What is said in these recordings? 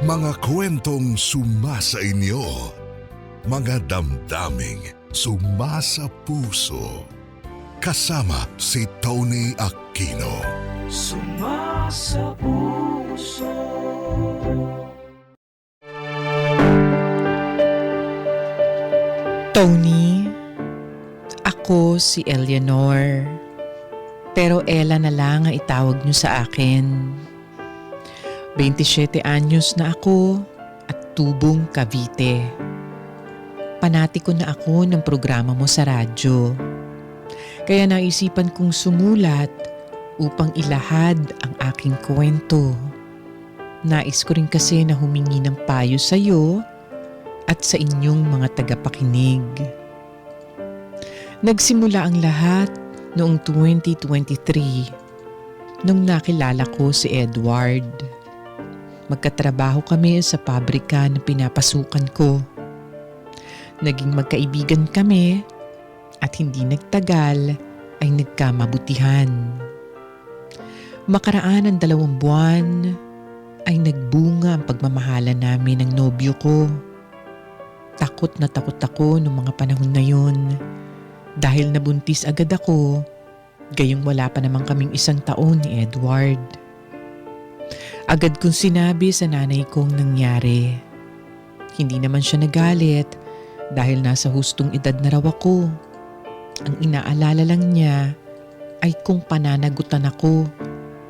Mga kwentong sumasa inyo. Mga damdaming sumasa puso. Kasama si Tony Aquino. Sumasa puso. Tony, ako si Eleanor. Pero Ella na lang ang itawag niyo sa akin. 27 anyos na ako at tubong Cavite. Panatiko na ako ng programa mo sa radyo. Kaya naisipan kong sumulat upang ilahad ang aking kwento. Nais ko rin kasi na humingi ng payo sa iyo at sa inyong mga tagapakinig. Nagsimula ang lahat noong 2023 nung nakilala ko si Edward. Magkatrabaho kami sa pabrika na pinapasukan ko. Naging magkaibigan kami at hindi nagtagal ay nagkamabutihan. Makaraan ng 2 buwan ay nagbunga ang pagmamahalan namin ng nobyo ko. Takot na takot ako noong mga panahon na yun dahil nabuntis agad ako, gayong wala pa naman kaming 1 taon ni Edward. Agad kong sinabi sa nanay kong nangyari. Hindi naman siya nagalit dahil nasa hustong edad na raw ako. Ang inaalala lang niya ay kung pananagutan ako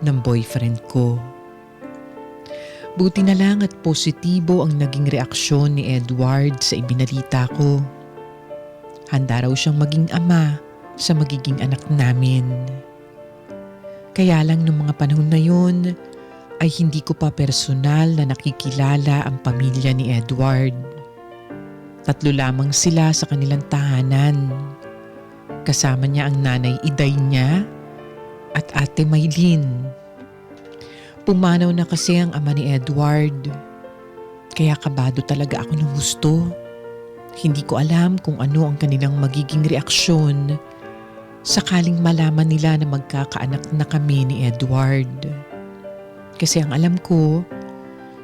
ng boyfriend ko. Buti na lang at positibo ang naging reaksyon ni Edward sa ibinalita ko. Handa raw siyang maging ama sa magiging anak namin. Kaya lang nung mga panahon na yun ay hindi ko pa personal na nakikilala ang pamilya ni Edward. 3 lamang sila sa kanilang tahanan. Kasama niya ang nanay Iday niya at ate Maylin. Pumanaw na kasi ang ama ni Edward. Kaya kabado talaga ako ng gusto. Hindi ko alam kung ano ang kanilang magiging reaksyon sakaling malaman nila na magkakaanak na kami ni Edward. Kasi ang alam ko,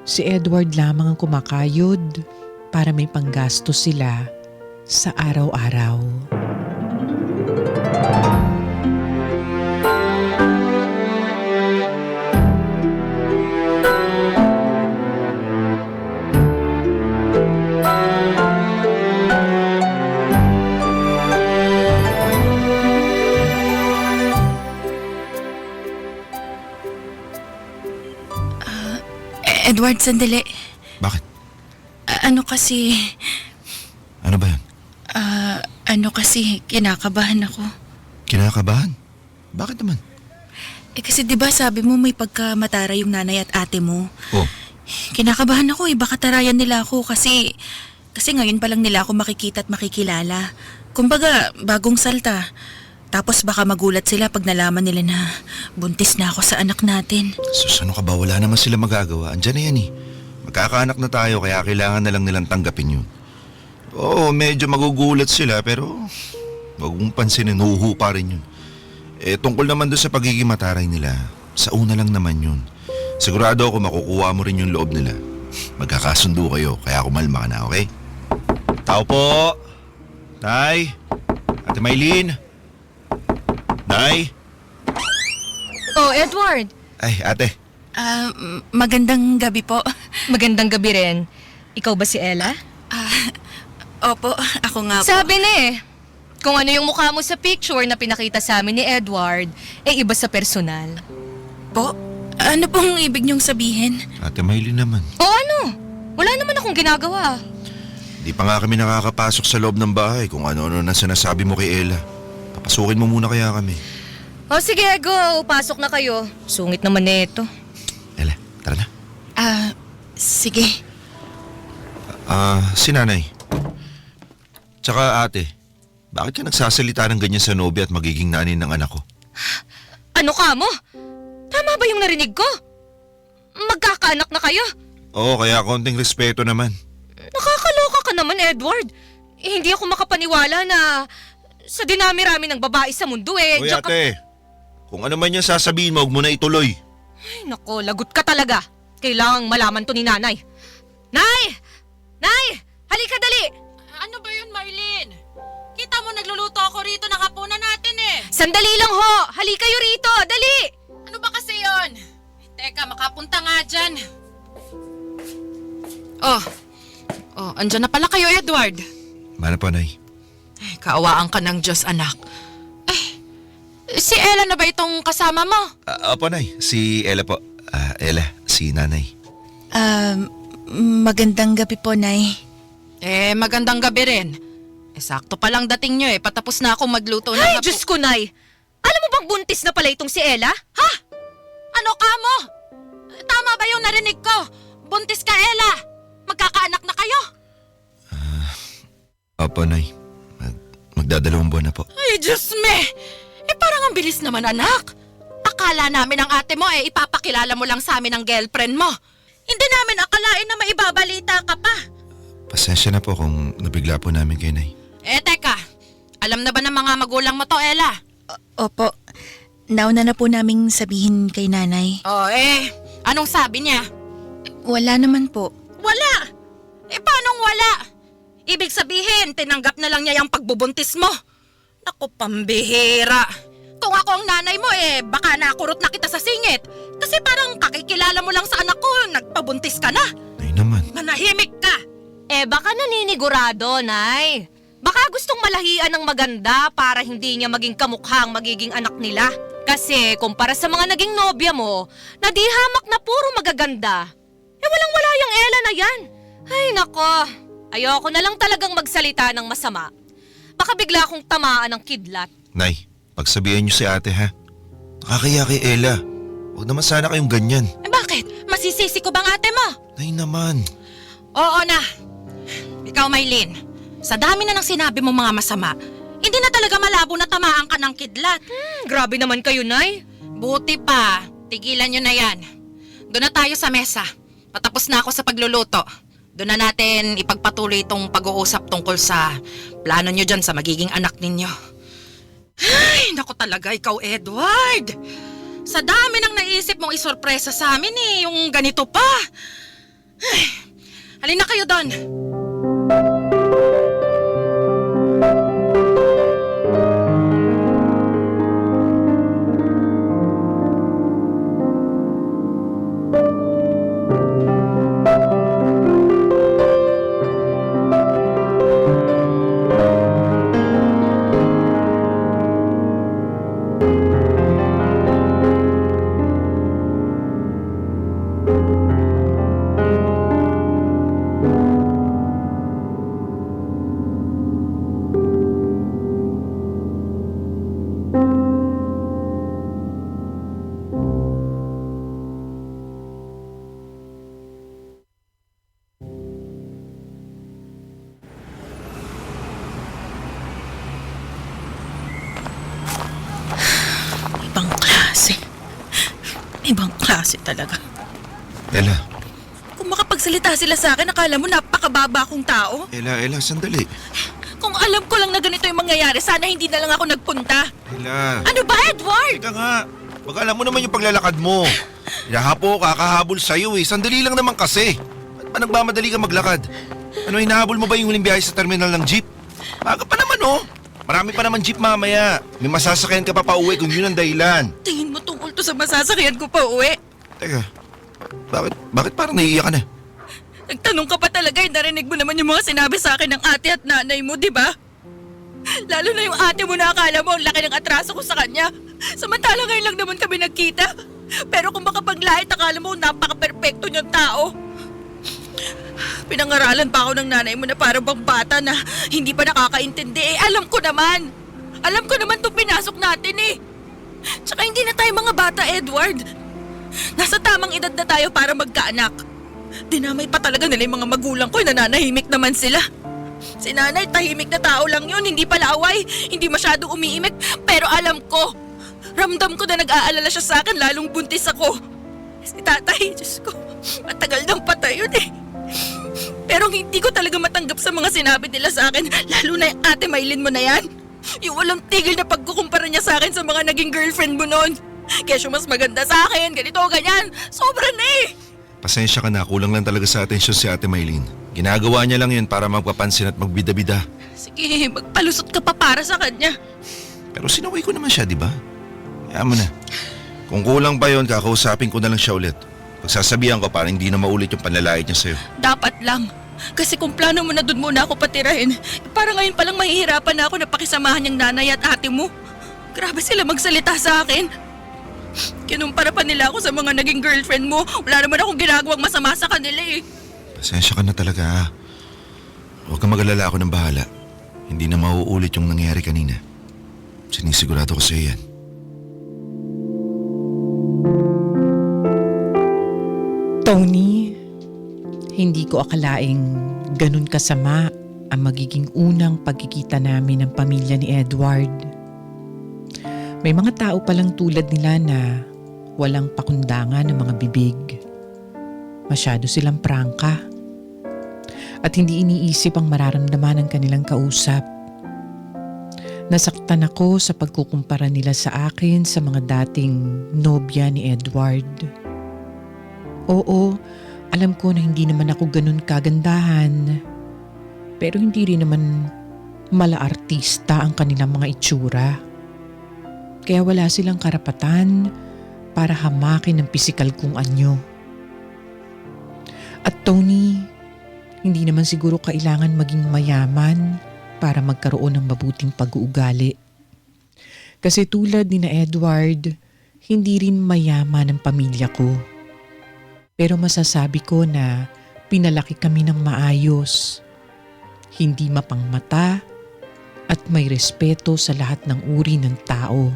si Edward lamang ang kumakayod para may panggastos sila sa araw-araw. Edward, sandali. Bakit? Ano kasi, Ano ba yan? kinakabahan ako. Kinakabahan? Bakit naman? Kasi 'di ba sabi mo may pagkamatara yung nanay at ate mo? Oh, Kinakabahan ako baka tarayan nila ako kasi ngayon pa lang nila ako makikita at makikilala. Kumbaga, bagong salta. Tapos baka magulat sila pag nalaman nila na buntis na ako sa anak natin. sus, ano ka ba? Wala naman sila magagawa. Andyan na yan eh. Magkakaanak na tayo kaya kailangan na lang nilang tanggapin yun. Oo, medyo magugulat sila pero wag mong pansinin, huhu pa rin yun. Tungkol naman doon sa pagiging mataray nila, sa una lang naman yun. Sigurado ako makukuha mo rin yung loob nila. Magkakasundo kayo kaya kumalma ka na, okay? Tao po! Nay! Ate Maylin! Nay! Oh, Edward. Ay, ate. Magandang gabi po. Magandang gabi rin. Ikaw ba si Ella? Opo, ako nga po. Sabi na eh. Kung ano yung mukha mo sa picture na pinakita sa amin ni Edward, iba sa personal. Po? Ano pong ibig niyong sabihin? Ate Maylin naman. O ano? Wala naman akong ginagawa. Di pa nga kami nakakapasok sa loob ng bahay kung ano-ano na sinasabi mo kay Ella. Papasukin mo muna kaya kami. O sige, go. Pasok na kayo. Sungit naman nito. Ella, tara na. Sige. Si nanay. Tsaka ate, bakit ka nagsasalita ng ganyan sa nobya at magiging nanay ng anak ko? Ano ka mo? Tama ba yung narinig ko? Magkakaanak na kayo? Oo, kaya konting respeto naman. Nakakaloka ka naman, Edward. Hindi ako makapaniwala na sa dinami-rami ng babae sa mundo Hoy ate, kung ano man yung sasabihin mo, huwag mo na ituloy. Ay nako, lagot ka talaga. Kailangang malaman to ni nanay. Nay! Nay! Halika dali! Ano ba yun, Marlene? Kita mo nagluluto ako rito ng hapunan natin eh. Sandali lang ho! Halika kayo rito! Dali! Ano ba kasi yon? Teka, makapunta nga dyan. Oh, andyan na pala kayo, Edward. Mana po, Nay? Kaawaan ka ng Diyos, anak. Si Ella na ba itong kasama mo? Opo, Nay. Si Ella po. Ella, si Nanay. Magandang gabi po, Nay. Magandang gabi rin. Sakto pa lang dating nyo patapos na akong magluto ng Ay, Diyos ko, Nay! Alam mo bang buntis na pala itong si Ella? Ha? Ano ka mo? Tama ba yung narinig ko? Buntis ka, Ella. Magkakaanak na kayo? Opo, Nay. Magdadalawang buwan na po. Ay, Diyos me! Parang ang bilis naman, anak. Akala namin ang ate mo ipapakilala mo lang sa amin ang girlfriend mo. Hindi namin akalain na maibabalita ka pa. Pasensya na po kung nabigla po namin kay Nay. Teka. Alam na ba ng mga magulang mo to, Ella? Opo, nauna na po naming sabihin kay Nanay. Anong sabi niya? Wala naman po. Wala! Paanong wala? Ibig sabihin, tinanggap na lang niya yung pagbubuntis mo. Naku, pambihira. Kung ako ang nanay mo, baka nakurot na kita sa singit. Kasi parang kakikilala mo lang sa anak ko, nagpabuntis ka na. Nay naman. Manahimik ka! Baka naninigurado, Nay. Baka gustong malahian ng maganda para hindi niya maging kamukhang magiging anak nila. Kasi kumpara sa mga naging nobya mo, na di hamak na puro magaganda. Walang-wala yung Ella na yan. Ay, nako. Ayoko na lang talagang magsalita ng masama. Baka bigla akong tamaan ng kidlat. Nay, pagsabihan niyo si ate ha. Nakakaya kay Ella. Huwag naman sana kayong ganyan. Bakit? Masisisi ko bang ate mo? Nay naman. Oo na. Ikaw, Maylin. Sa dami na ng sinabi mo mga masama, hindi na talaga malabo na tamaan ka ng kidlat. Grabe naman kayo, Nay. Buti pa. Tigilan nyo na yan. Doon na tayo sa mesa. Patapos na ako sa pagluluto. Doon na natin ipagpatuloy itong pag-uusap tungkol sa plano nyo dyan sa magiging anak ninyo. Ay, naku talaga ikaw, Edward. Sa dami ng naisip mong isorpresa sa amin yung ganito pa. Ay, halina kayo doon. Ibang klase talaga. Ella. Kung makapagsalita sila sa akin, akala mo napakababa akong tao. Ella, sandali. Kung alam ko lang na ganito yung mangyayari, sana hindi na lang ako nagpunta. Ella. Ano ba, Edward? Teka nga. Baka alam mo naman yung paglalakad mo. Yahapo, kakahabol sa'yo Sandali lang naman kasi. Ba't ba nagmamadali ka maglakad? Ano, hinahabol mo ba yung huling biyahe sa terminal ng jeep? Baga pa naman Marami pa naman jeep mamaya. May masasakyan ka pa pauwi kung yun ang dahilan. Tingin mo tungkol to sa masasakyan ko pa uwi. Teka, bakit parang naiiyak ka na? Nagtanong ka pa talaga, narinig mo naman yung mga sinabi sa akin ng ate at nanay mo, di ba? Lalo na yung ate mo na akala mo ang laki ng atraso ko sa kanya. Samantala ngayon lang naman kami nagkita. Pero kung makapaglahit, akala mo napaka-perfecto niyang tao. Pinangaralan pa ako ng nanay mo na parang bang bata na hindi pa nakakaintindi. Alam ko naman itong pinasok natin Tsaka hindi na tayo mga bata, Edward. Nasa tamang edad na tayo para magkaanak. Dinamay pa talaga nila yung mga magulang ko, nananahimik naman sila. Si nanay, tahimik na tao lang yun, hindi pala away, hindi masyado umiimik. Pero alam ko, ramdam ko na nag-aalala siya sa akin lalong buntis ako. Si tatay, Diyos ko, matagal nang patay yun Pero hindi ko talaga matanggap sa mga sinabi nila sa akin, lalo na yung ate Maylin mo na yan. Yung walang tigil na pagkukumpara niya sa akin sa mga naging girlfriend mo noon. Kesyo mas maganda sa akin, ganito, ganyan. Sobra na Pasensya ka na, kulang lang talaga sa atensyon si Ate Maylin. Ginagawa niya lang yun para magpapansin at magbida-bida. Sige, magpalusot ka pa para sa kanya. Pero sinaway ko naman siya, di ba? Kaya mo na. Kung kulang pa yun, kakausapin ko na lang siya ulit. Pagsasabihan ko para hindi na maulit yung panlalait niya sa'yo. Dapat lang. Kasi kung plano mo na doon muna ako patirahin, para ngayon palang mahihirapan na ako na pakisamahan niyang nanay at ate mo. Grabe sila magsalita sa akin. Kinumpara pa nila ako sa mga naging girlfriend mo. Wala naman akong ginagawang masama sa kanila eh. Pasensya ka na talaga, ha? Huwag kang mag-alala, ako ng bahala. Hindi na mauulit yung nangyari kanina. Sinisigurado ko sa'yo yan. Tony, hindi ko akalaing ganun kasama ang magiging unang pagkikita namin ng pamilya ni Edward. May mga tao palang tulad nila na walang pakundangan ng mga bibig. Masyado silang prangka. At hindi iniisip ang mararamdaman ng kanilang kausap. Nasaktan ako sa pagkukumpara nila sa akin sa mga dating nobya ni Edward. Oo, alam ko na hindi naman ako ganun kagandahan. Pero hindi rin naman mala-artista ang kanilang mga itsura. Kaya wala silang karapatan para hamakin ang pisikal kong anyo. At Tony, hindi naman siguro kailangan maging mayaman para magkaroon ng mabuting pag-uugali. Kasi tulad ni na Edward, hindi rin mayaman ang pamilya ko. Pero masasabi ko na pinalaki kami ng maayos. Hindi mapangmata at may respeto sa lahat ng uri ng tao.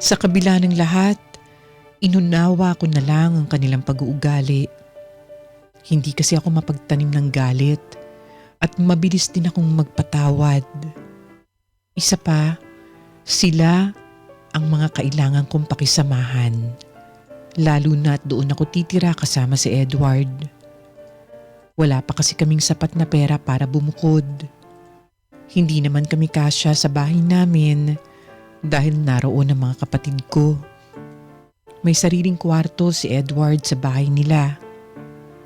Sa kabila ng lahat, inunawa ko na lang ang kanilang pag-uugali. Hindi kasi ako mapagtanim ng galit at mabilis din akong magpatawad. Isa pa, sila ang mga kailangan kong pakisamahan. Lalo na at doon ako titira kasama si Edward. Wala pa kasi kaming sapat na pera para bumukod. Hindi naman kami kasya sa bahay namin dahil naroon ang mga kapatid ko. May sariling kwarto si Edward sa bahay nila.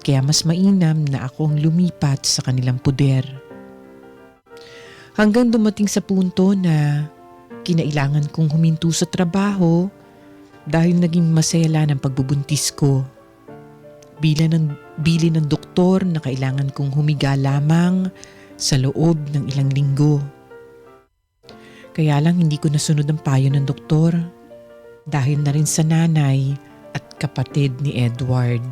Kaya mas mainam na ako ang lumipat sa kanilang puder. Hanggang dumating sa punto na kinailangan kong huminto sa trabaho dahil naging masela ng pagbubuntis ko. Bili ng doktor na kailangan kong humiga lamang sa loob ng ilang linggo. Kaya lang hindi ko nasunod ang payo ng doktor dahil na rin sa nanay at kapatid ni Edward.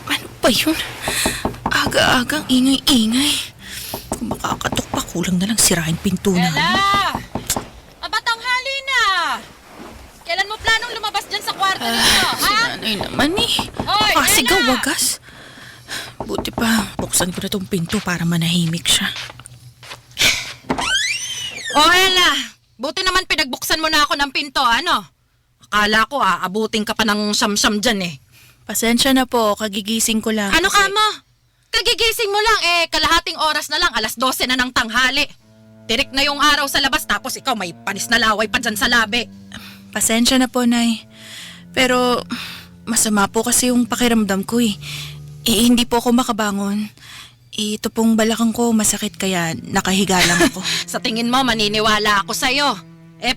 Ano ba yun? Aga-agang ingay-ingay. Kung makakatok pa, kulang na lang sirain pinto na. Ella! Mabatanghali na! Kailan mo planong lumabas dyan sa kwarto ninyo, ha? Si nanay naman eh. Hoy, Pasigaw Ella! wagas. Buti pa, buksan ko na tong pinto para manahimik siya. O Ella, buti naman pinagbuksan mo na ako ng pinto, ano? Akala ko aabutin ka pa ng samsam dyan eh. Pasensya na po, kagigising ko lang. Ano kasi- ka mo? Kagigising mo lang kalahating oras na lang, 12:00 na ng tanghali. Tirik na yung araw sa labas tapos ikaw may panis na laway pa dyan sa labi. Pasensya na po, Nay. Pero masama po kasi yung pakiramdam ko eh. Hindi po ako makabangon. Ito pong balakang ko masakit kaya nakahiga lang ako. Sa tingin mo, maniniwala ako sa'yo.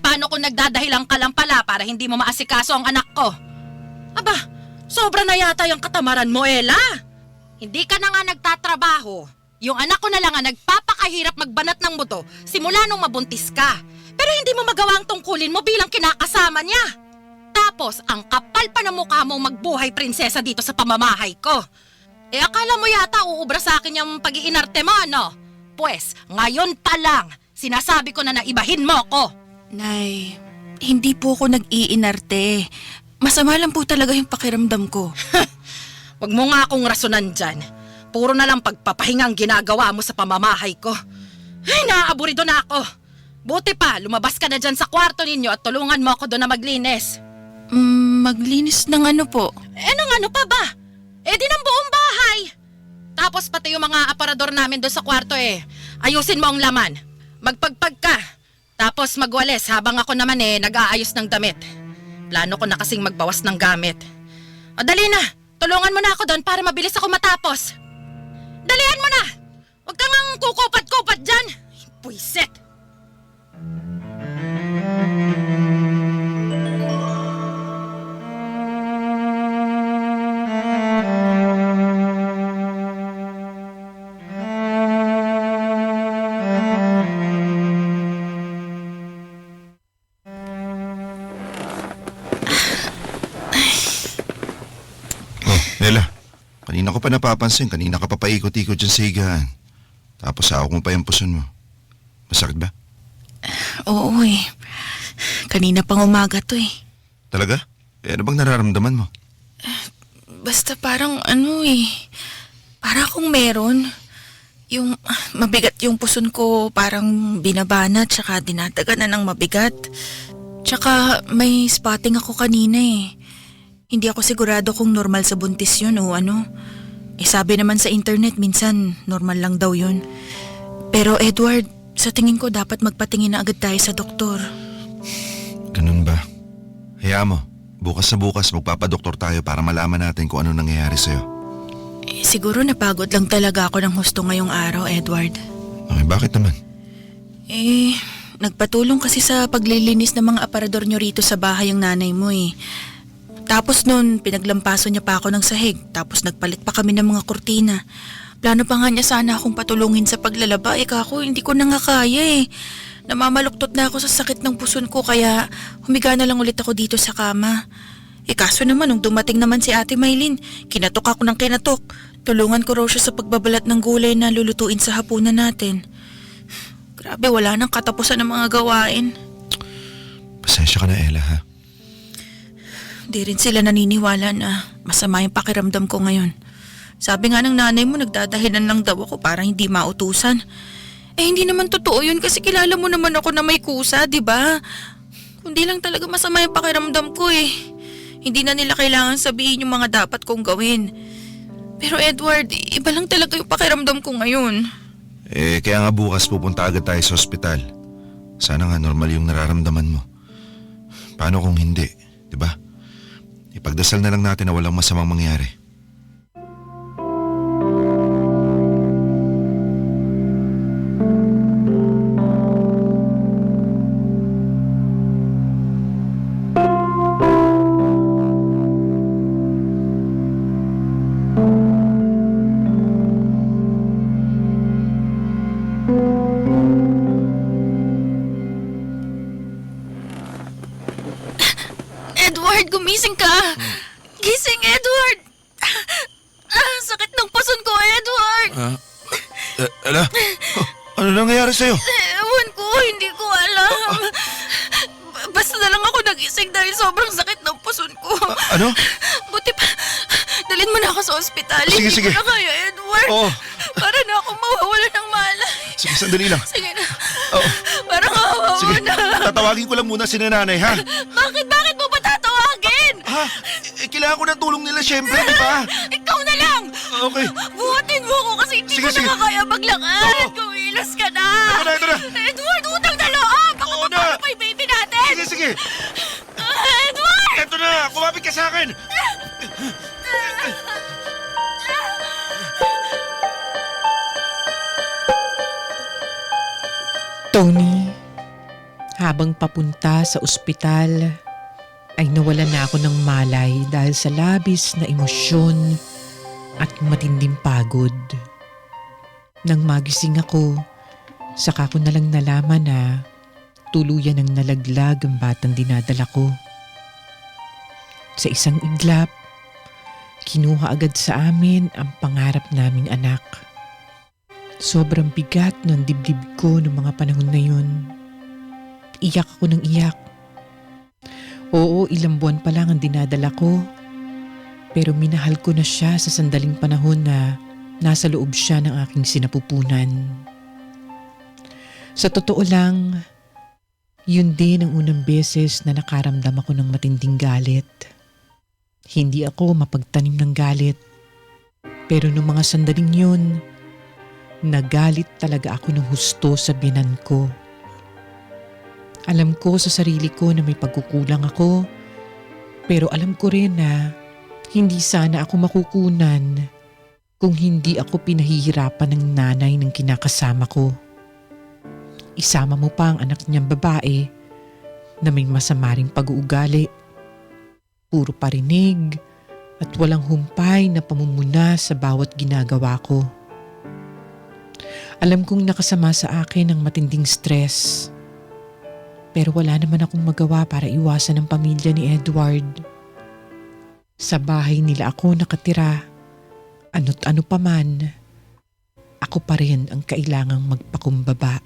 Paano kung nagdadahilan ka lang pala para hindi mo maasikaso ang anak ko? Aba, sobra na yata yung katamaran mo, Ella. Hindi ka na nga nagtatrabaho. Yung anak ko na lang nga nagpapakahirap magbanat ng buto simula nung mabuntis ka. Pero hindi mo magawa ang tungkulin mo bilang kinakasama niya. Tapos, ang kapal pa ng mukha mong magbuhay prinsesa dito sa pamamahay ko. Akala mo yata uubra sa akin yung pag-iinarte mo, ano? Pues, ngayon pa lang, sinasabi ko na naibahin mo ko. Nay, hindi po ako nag-iinarte. Masama lang po talaga yung pakiramdam ko. Huwag mo nga akong rasunan dyan. Puro na lang pagpapahingang ginagawa mo sa pamamahay ko. Ay, naaaburido na ako. Buti pa, lumabas ka na dyan sa kwarto ninyo at tulungan mo ako doon na maglinis. Maglinis ng ano po? Nang ano pa ba? Di ng buong bahay. Tapos pati yung mga aparador namin doon sa kwarto ayusin mo ang laman. magpagpag ka. Tapos magwalis habang ako naman nag-aayos ng damit. Plano ko na kasing magbawas ng gamit. O dali na, tulungan mo na ako doon para mabilis ako matapos. Dalihan mo na! Huwag kang ang kukupat-kupat dyan! Puiset! Nela, kanina ko pa napapansin, kanina ka pa paikot-ikot dyan sa higaan. Tapos hawak mo pa yung puson mo. Masakit ba? Oo Kanina pang umaga to Talaga? Ano bang nararamdaman mo? Basta parang para akong meron. Yung mabigat yung puson ko, parang binabana tsaka dinadaganan ng mabigat. Tsaka may spotting ako kanina Hindi ako sigurado kung normal sa buntis yun o ano. Sabi naman sa internet, minsan normal lang daw yun. Pero Edward, sa tingin ko dapat magpatingin na agad tayo sa doktor. Ganun ba? Hayaan mo, bukas na bukas magpapadoktor tayo para malaman natin kung ano nangyayari sa'yo. Siguro napagod lang talaga ako ng husto ngayong araw, Edward. Okay, bakit naman? Nagpatulong kasi sa paglilinis ng mga aparador nyo rito sa bahay yung nanay mo Tapos nun, pinaglampaso niya pa ako ng sahig. Tapos nagpalit pa kami ng mga kurtina. Plano pa nga niya sana akong patulungin sa paglalaba. Kako, hindi ko na nga kaya Namamaluktot na ako sa sakit ng puson ko kaya humiga na lang ulit ako dito sa kama. Kaso naman nung dumating naman si Ate Maylin, kinatok ako ng kinatok. Tulungan ko raw siya sa pagbabalat ng gulay na lulutuin sa hapunan natin. Grabe, wala nang katapusan ng mga gawain. Pasensya ka na, Ella, ha? Di rin sila naniniwala na masama yung pakiramdam ko ngayon. Sabi nga ng nanay mo, nagdadahilan lang daw ako para hindi mautusan. Hindi naman totoo yun kasi kilala mo naman ako na may kusa, di ba? Kundi lang talaga masama yung pakiramdam ko Hindi na nila kailangan sabihin yung mga dapat kong gawin. Pero Edward, iba lang talaga yung pakiramdam ko ngayon. Kaya nga bukas pupunta agad tayo sa ospital. Sana nga normal yung nararamdaman mo. Paano kung hindi, di ba? Ipagdasal na lang natin na walang masamang mangyari. Edward, gumising ka! Gising, Edward! Sakit ng puson ko, Edward! Ella, ano nangyayari sa'yo? Ewan ko, hindi ko alam. Basta na lang ako nagising dahil sobrang sakit ng puson ko. Ano? Buti pa, dalhin mo na ako sa ospital. Sige, sige. Hindi ko na kaya, Edward. Oo. Para na ako mawawala ng malay. Sige, sandali lang. Sige na. Oo. Parang kawawa Sige, na. tatawagin ko lang muna si nanay, ha? Bakit mo ba tatawagin? Ha? Kailangan ko ng tulong nila, syempre, di ba? Ikaw na lang! Okay. Buhatin mo ako kasi hindi Sige, ko sige. na kaya maglakad. Oo. Kumilos ka na. Ito na. Edward, utang na loob. Baka Oo na. mapano pa yung baby natin. Sige, sige. Edward! Ito na, kumapit ka sa akin. Tony, habang papunta sa ospital, ay nawalan na ako ng malay dahil sa labis na emosyon at matinding pagod. Nang magising ako, saka ko nalang nalaman na tuluyan ng nalaglag ang batang dinadala ko. Sa isang iglap, kinuha agad sa amin ang pangarap naming anak. Sobrang bigat ng dibdib ko noong mga panahon na yun. Iyak ako ng iyak. Oo, ilang buwan pa lang ang dinadala ko. Pero minahal ko na siya sa sandaling panahon na nasa loob siya ng aking sinapupunan. Sa totoo lang, yun din ang unang beses na nakaramdam ako ng matinding galit. Hindi ako mapagtanim ng galit. Pero noong mga sandaling yun, nagalit talaga ako ng husto sa binan ko. Alam ko sa sarili ko na may pagkukulang ako, pero alam ko rin na hindi sana ako makukunan kung hindi ako pinahihirapan ng nanay ng kinakasama ko. Isama mo pa ang anak niyang babae na may masama ring pag-uugali. Puro parinig at walang humpay na pamumuna sa bawat ginagawa ko. Alam kong nakasama sa akin ang matinding stress. Pero wala naman akong magawa para iwasan ang pamilya ni Edward. Sa bahay nila ako nakatira. Ano't ano pa man, ako pa rin ang kailangang magpakumbaba.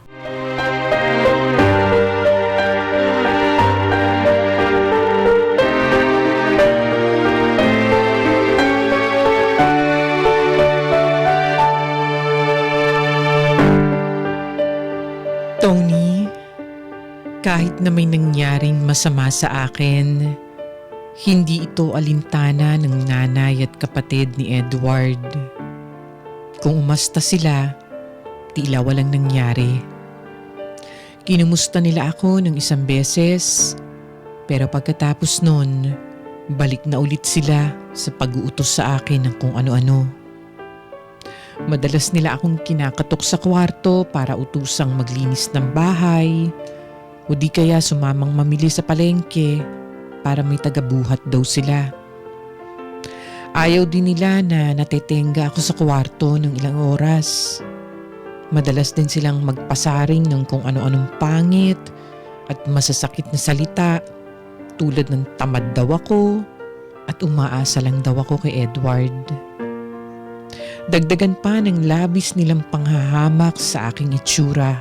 Tony, kahit na may nangyaring masama sa akin, hindi ito alintana ng nanay at kapatid ni Edward. Kung umasta sila, tila walang nangyari. Kinumusta nila ako ng isang beses, pero pagkatapos nun, balik na ulit sila sa pag-uutos sa akin ng kung ano-ano. Madalas nila akong kinakatok sa kwarto para utusang maglinis ng bahay o di kaya sumamang mamili sa palengke para may tagabuhat daw sila. Ayaw din nila na natetenga ako sa kwarto ng ilang oras. Madalas din silang magpasaring ng kung ano-anong pangit at masasakit na salita tulad ng tamad daw ako at umaasa lang daw ako kay Edward. Dagdagan pa ng labis nilang panghahamak sa aking itsura.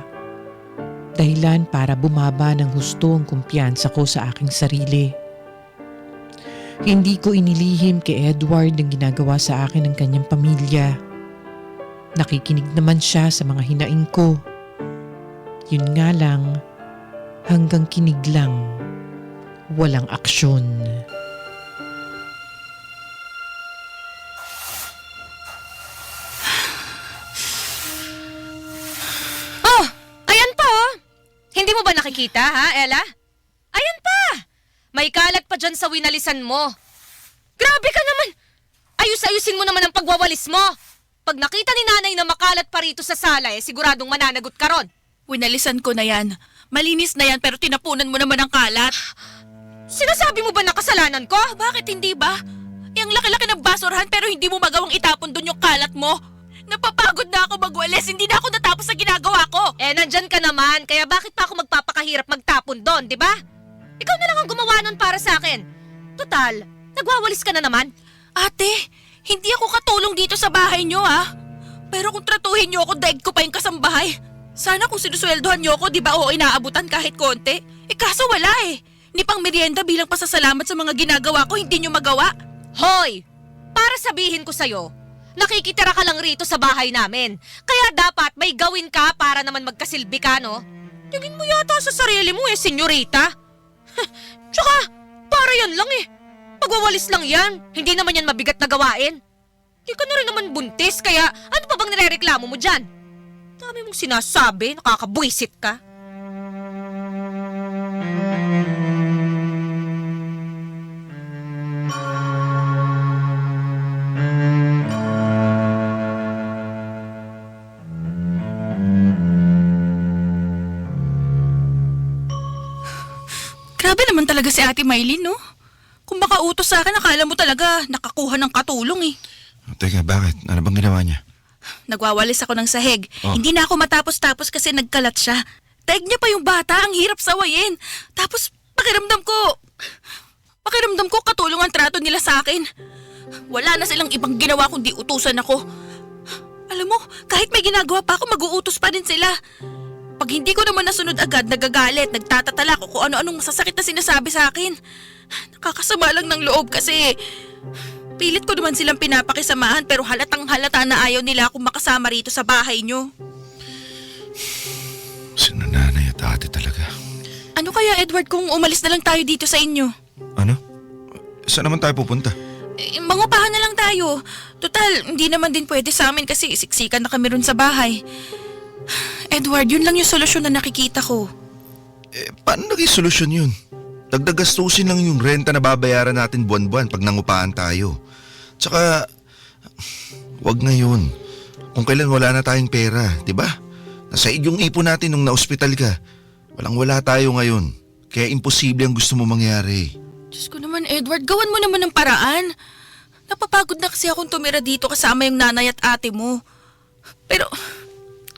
Dahilan para bumaba ng husto ang kumpiyansa ko sa aking sarili. Hindi ko inilihim kay Edward ang ginagawa sa akin ng kanyang pamilya. Nakikinig naman siya sa mga hinaing ko. Yun nga lang, hanggang kinig lang, walang aksyon. Hindi mo ba nakikita, ha, Ella? Ayan pa! May kalat pa dyan sa winalisan mo. Grabe ka naman! Ayus-ayusin mo naman ang pagwawalis mo. Pag nakita ni nanay na makalat pa rito sa sala, siguradong mananagot ka ron. Winalisan ko na yan. Malinis na yan pero tinapunan mo naman ang kalat. Sinasabi mo ba na kasalanan ko? Bakit hindi ba? Yung laki-laki ng basurahan pero hindi mo magawang itapon doon yung kalat mo. Napapagod na ako magwalis, hindi na ako natapos sa ginagawa ko. Nandyan ka naman, kaya bakit pa ako magpapakahirap magtapon doon, di ba? Ikaw na lang ang gumawa nun para sa akin. Total, nagwawalis ka na naman. Ate, hindi ako katulong dito sa bahay nyo Pero kung tratuhin nyo ako, daig ko pa yung kasambahay. Sana kung sinusweldohan nyo ako, di ba o inaabutan kahit konti? Kaso wala Ni pang merienda bilang pasasalamat sa mga ginagawa ko, hindi nyo magawa. Hoy! Para sabihin ko sa'yo, nakikitira ka lang rito sa bahay namin. Kaya dapat may gawin ka para naman magkasilbi ka, no? Tingin mo yata sa sarili mo senyorita. Tsaka, para yan lang Pagwawalis lang yan. Hindi naman yan mabigat na gawain. Di ka na rin naman buntis, kaya ano pa bang nirereklamo mo dyan? Dami mong sinasabi, nakakabwisit ka. Grabe naman talaga si Ate Maylin, no? Kung makautos sa akin, akala mo talaga nakakuha ng katulong Teka, bakit? Ano bang ginawa niya? Nagwawalis ako ng sahig. Oh. Hindi na ako matapos-tapos kasi nagkalat siya. Taig niya pa yung bata, ang hirap sawayin. Tapos pakiramdam ko katulong ang trato nila sa akin. Wala na silang ibang ginawa kundi utusan ako. Alam mo, kahit may ginagawa pa ako, mag-uutos pa din sila. Pag hindi ko naman nasunod agad, nagagalit, nagtatatala ko kung ano-anong masasakit na sinasabi sa akin. Nakakasama lang ng loob kasi pilit ko naman silang pinapakisamahan pero halatang halata na ayaw nila akong makasama rito sa bahay nyo. Si nanay at ate talaga. Ano kaya, Edward, kung umalis na lang tayo dito sa inyo? Ano? Saan naman tayo pupunta? Mangupahan na lang tayo. Total, hindi naman din pwede sa amin kasi siksikan na kami ron sa bahay. Edward, yun lang yung solusyon na nakikita ko. Paano naging solusyon yun? Dagdag gastusin lang yung renta na babayaran natin buwan-buwan pag nangupahan tayo. Tsaka, wag ngayon. Kung kailan wala na tayong pera, di ba? Nasa yung ipon natin nung na-ospital ka. Walang-wala tayo ngayon. Kaya imposible ang gusto mo mangyari. Diyos ko naman, Edward, gawan mo naman ng paraan. Napapagod na kasi akong tumira dito kasama yung nanay at ate mo. Pero,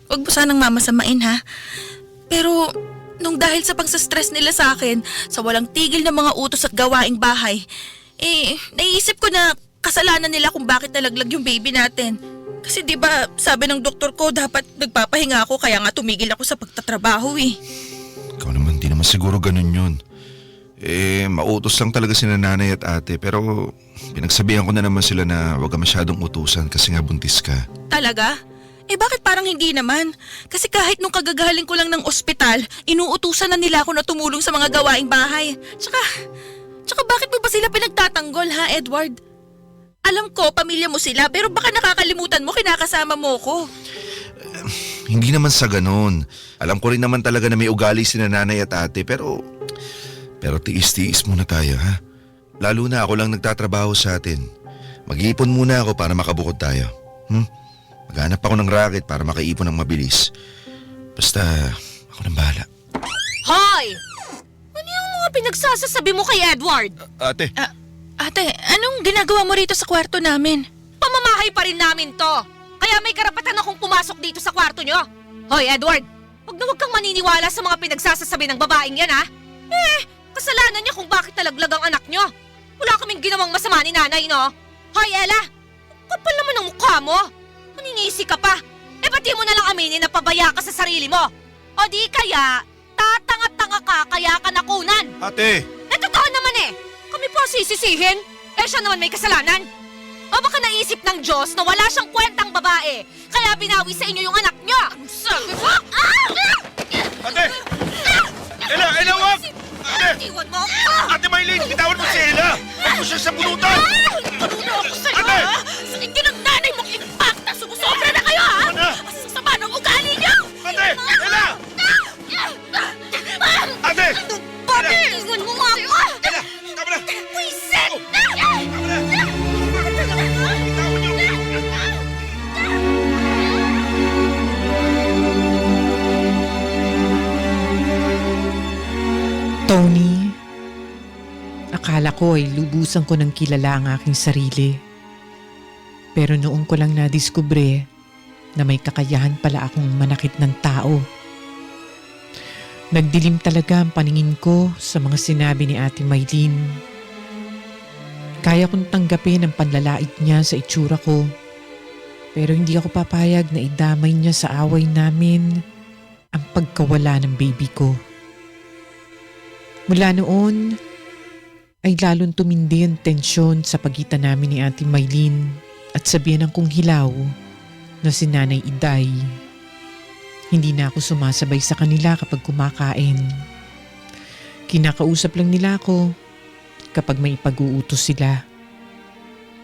wag mo sanang mamasamain ha. Pero, nung dahil sa pagsastress nila sa akin, sa walang tigil na mga utos at gawaing bahay, naiisip ko na kasalanan nila kung bakit nalaglag yung baby natin. Kasi di ba sabi ng doktor ko dapat nagpapahinga ako kaya nga tumigil ako sa pagtatrabaho eh. Ikaw naman, di naman siguro ganun yun. Mautos lang talaga sina nanay at ate pero pinagsabihan ko na naman sila na wag ka masyadong utusan kasi nga buntis ka. Talaga? Bakit parang hindi naman? Kasi kahit nung kagagaling ko lang ng ospital, inuutusan na nila ako na tumulong sa mga gawaing bahay. Tsaka bakit mo ba sila pinagtatanggol ha, Edward? Alam ko, pamilya mo sila, pero baka nakakalimutan mo, kinakasama mo ko. Hindi naman sa ganun. Alam ko rin naman talaga na may ugali sina nanay at ate pero tiis-tiis muna tayo ha. Lalo na ako lang nagtatrabaho sa atin. Mag-iipon muna ako para makabukod tayo. Maghanap ako ng racket para makaipon ng mabilis. Basta ako nang bahala. Hoy! Ano yung mga pinagsasasabi mo kay Edward? Ate, Ate, anong ginagawa mo rito sa kwarto namin? Pamamahay pa rin namin to. Kaya may karapatan akong pumasok dito sa kwarto nyo. Hoy, Edward! Huwag kang maniniwala sa mga pinagsasasabi ng babaeng yan, ha? Kasalanan niya kung bakit nalaglag ang anak nyo. Wala kaming ginawang masama ni nanay, no? Hoy, Ella! Kapal naman ang mukha mo. Maninisi ka pa. Ba't di mo na lang aminin na pabaya ka sa sarili mo? O di kaya, tatanga-tanga ka kaya ka nakunan. ate! Totoo naman eh. Kami po ang sisisihin. Siya naman may kasalanan. O baka naisip ng Diyos na wala siyang kwentang babae, kaya binawi sa inyo yung anak niya. Ang sabi mo? Ate! Ella, wag! Ate! Iwan mo! Ate Maylene, bitawan mo si Ella! Huwag mo siya sa bunutan! Panuno ako sa'yo, Ate! ha? Sakit ka ng nanay mong impacta. Sumusobra na kayo, ha? Ano? Ang sasama ng ugali niyo! Ate! Ella! Ate! Papi! Iwan mo nga ako! Ella! Tama na! Pwisit! Tama na! Bitawan niyo! Tony, akala ko ay lubusan ko ng kilala ang aking sarili. Pero noong ko lang nadiskubre na may kakayahan pala akong manakit ng tao. Nagdilim talaga ang paningin ko sa mga sinabi ni Ate Maylene. Kaya kong tanggapin ang panlalait niya sa itsura ko. Pero hindi ako papayag na idamay niya sa away namin ang pagkawala ng baby ko. Mula noon ay lalong tumindi ang tensyon sa pagitan namin ni Ate Maylene at sa biyenan kong hilaw na si Nanay Iday. Hindi na ako sumasabay sa kanila kapag kumakain. Kinakausap lang nila ako kapag may pag-uutos sila.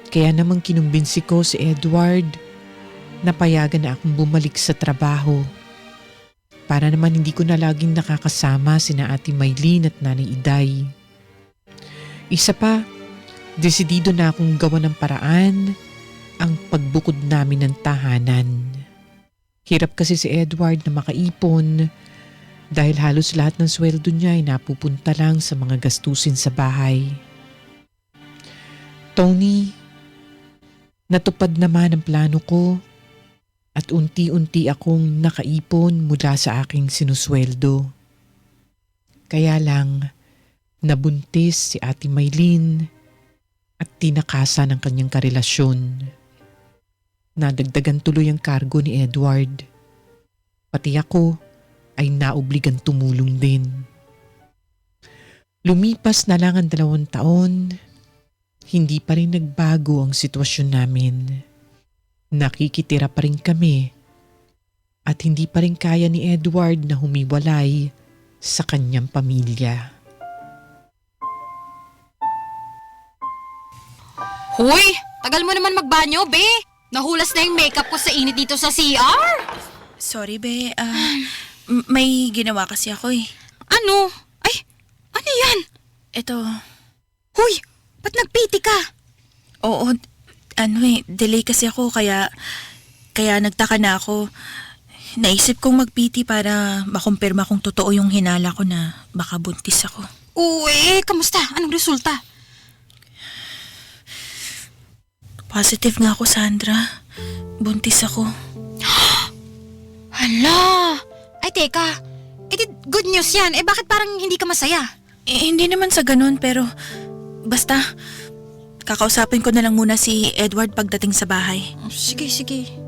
Kaya namang kinumbinsi ko si Edward na payagan na akong bumalik sa trabaho. Para naman hindi ko na laging nakakasama sina Ate Maylene at Nanay Iday. Isa pa, desidido na akong gawa ng paraan ang pagbukod namin ng tahanan. Hirap kasi si Edward na makaipon dahil halos lahat ng sweldo niya ay napupunta lang sa mga gastusin sa bahay. Tony, natupad naman ang plano ko. At unti-unti akong nakaipon mula sa aking sinusweldo. Kaya lang, nabuntis si Ate Maylene at tinakasan ang kanyang karelasyon. Nadagdagan tuloy ang kargo ni Edward. Pati ako ay naobligan tumulong din. Lumipas na lang ang 2 taon, hindi pa rin nagbago ang sitwasyon namin. Nakikitira pa rin kami at hindi pa rin kaya ni Edward na humiwalay sa kanyang pamilya. Hoy! Tagal mo naman magbanyo, be! Nahulas na yung makeup ko sa init dito sa CR! Sorry, be. May ginawa kasi ako eh. Ano? Ay, ano yan? Ito, Huy, ba't nagpiti ka? oo, delay kasi ako kaya nagtaka na ako. Naisip kong mag-PT para makumpirma kung totoo yung hinala ko na baka buntis ako. Uy, kamusta? Anong resulta? Positive nga ako, Sandra. Buntis ako. Hala! Ay, teka. Good news yan. Bakit parang hindi ka masaya? Hindi naman sa ganun, pero basta kakausapin ko na lang muna si Edward pagdating sa bahay. Sige, sige.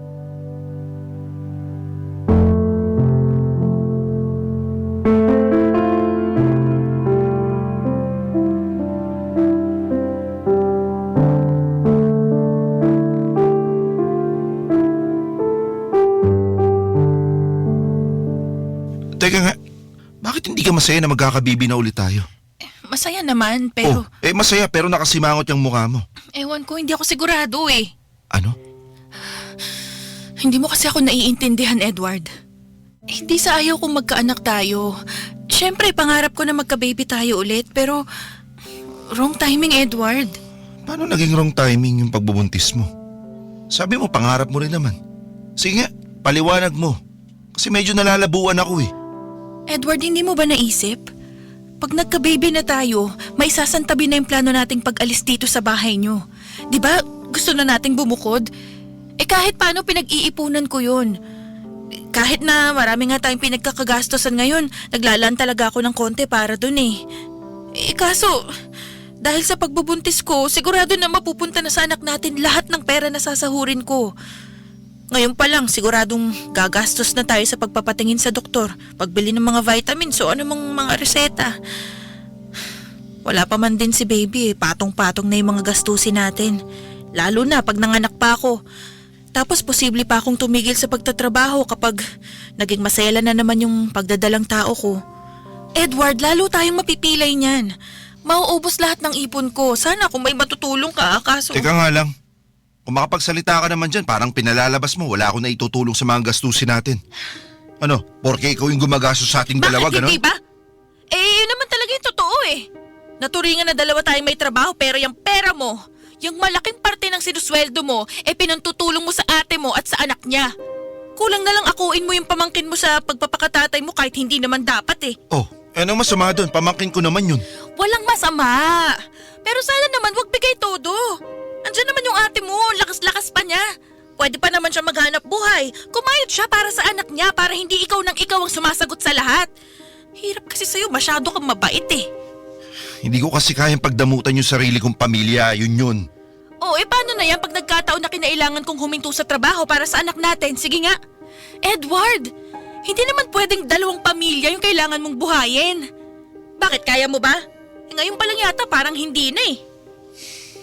Teka nga, bakit hindi ka masaya na magkakabibi na ulit tayo? Masaya naman, pero Masaya pero nakasimangot yung mukha mo. ewan ko, hindi ako sigurado eh. Ano? Hindi mo kasi ako naiintindihan, Edward. Hindi sa ayaw kong magkaanak tayo. Siyempre, pangarap ko na magka-baby tayo ulit, pero wrong timing, Edward. Paano naging wrong timing yung pagbubuntis mo? Sabi mo, pangarap mo rin naman. Sige nga, paliwanag mo. Kasi medyo nalalabuan ako eh. Edward, hindi mo ba naisip? Pag nagka-baby na tayo, may sasantabi na yung plano nating pag-alis dito sa bahay nyo. Di ba gusto na nating bumukod? Kahit paano pinag-iipunan ko yun. Kahit na marami nga tayong pinagkakagastosan ngayon, naglalaan talaga ako ng konti para dun eh. Kaso, dahil sa pagbubuntis ko, sigurado na mapupunta na sa anak natin lahat ng pera na sasahurin ko. Ngayon pa lang, siguradong gagastos na tayo sa pagpapatingin sa doktor, pagbili ng mga vitamins o anumang mga reseta. Wala pa man din si baby patong-patong na yung mga gastusin natin. Lalo na pag nanganak pa ako. Tapos posible pa akong tumigil sa pagtatrabaho kapag naging masela na naman yung pagdadalang tao ko. Edward, lalo tayong mapipilay niyan. Mauubos lahat ng ipon ko. Sana kung may matutulong ka, kaso... Teka nga lang. Kung makapagsalita ka naman dyan, parang pinalalabas mo. Wala akong naitutulong sa mga gastusin natin. Ano? Porke ikaw yung gumagastos sa ating dalawa, Bakit gano'n? hindi ba? Yun naman talaga yung totoo eh. Naturingan na dalawa tayong may trabaho pero yung pera mo, yung malaking parte ng sinusweldo mo, pinantutulong mo sa ate mo at sa anak niya. Kulang na lang akuin mo yung pamangkin mo sa pagpapakatatay mo kahit hindi naman dapat eh. Oh, anong masama doon? Pamangkin ko naman yun. Walang masama. Pero sana naman wag bigay todo. Andiyan naman yung ate mo, lakas-lakas pa niya. Pwede pa naman siya maghanap buhay. Kumayod siya para sa anak niya para hindi ikaw nang ikaw ang sumasagot sa lahat. Hirap kasi sa'yo, masyado kang mabait eh. Hindi ko kasi kayang pagdamutan yung sarili kong pamilya, yun. Paano na yan pag nagkataon na kinailangan kong huminto sa trabaho para sa anak natin? Sige nga. Edward, hindi naman pwedeng dalawang pamilya yung kailangan mong buhayin. Bakit, kaya mo ba? Ngayon pa lang yata parang hindi na eh.